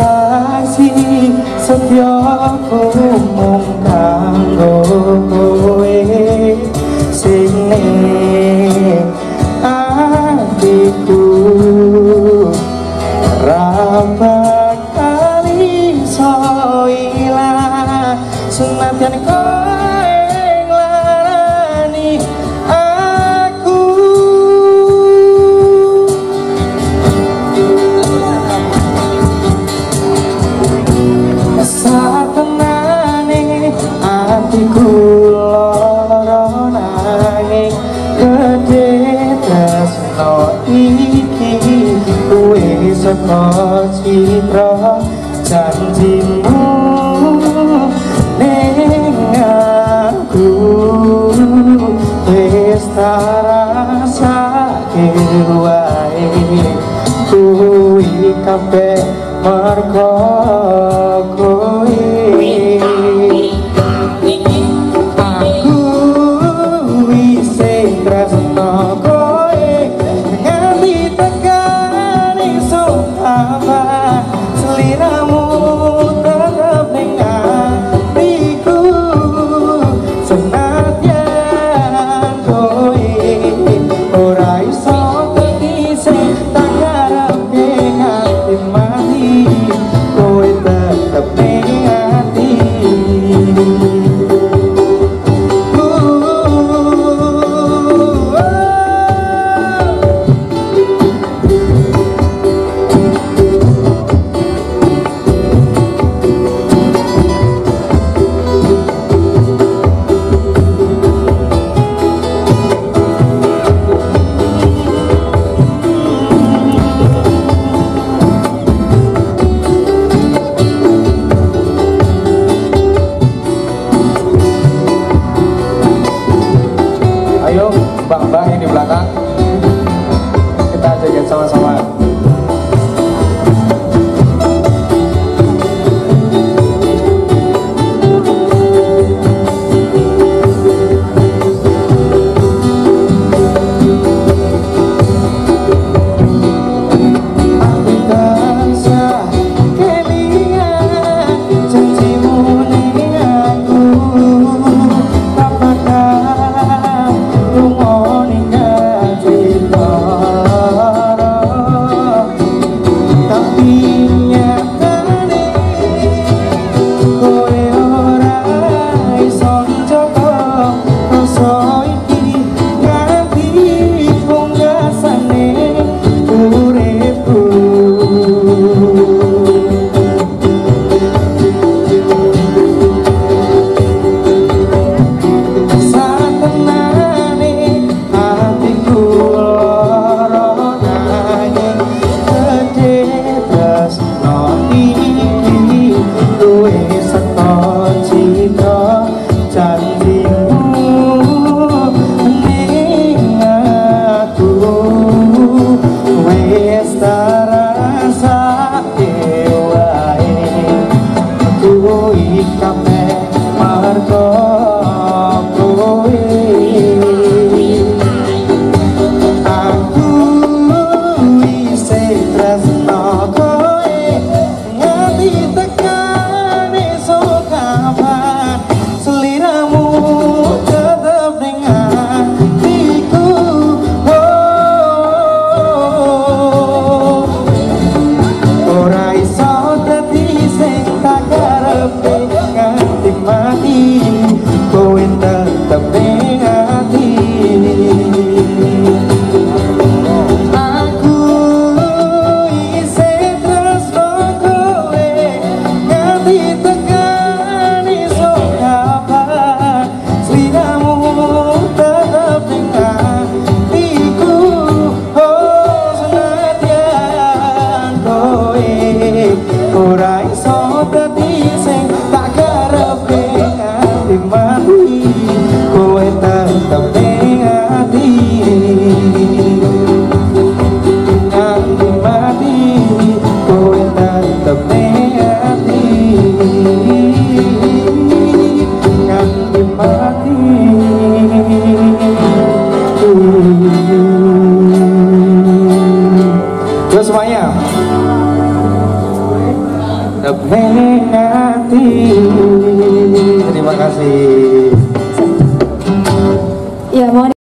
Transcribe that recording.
saksi setyaku mung kanggo kowe sing ning atiku ra bakal iso ilang senadyan kowe nglarani aku satenane atiku lara nanging gedhe tresno iki kuwi saka citra janjimu ning aku wis rasake wae kuwi kabeh mergo kowe aku wis tresno kowe nganti tekan esuk apa seliramu tetep ning atiku senadyan kowe ora iso tekise tak karepe nganti mati kowe tetep ning ati ayo mbak-mbak yang di belakang kita joget sama-sama. mandek hati. Terima kasih. Ya, mohon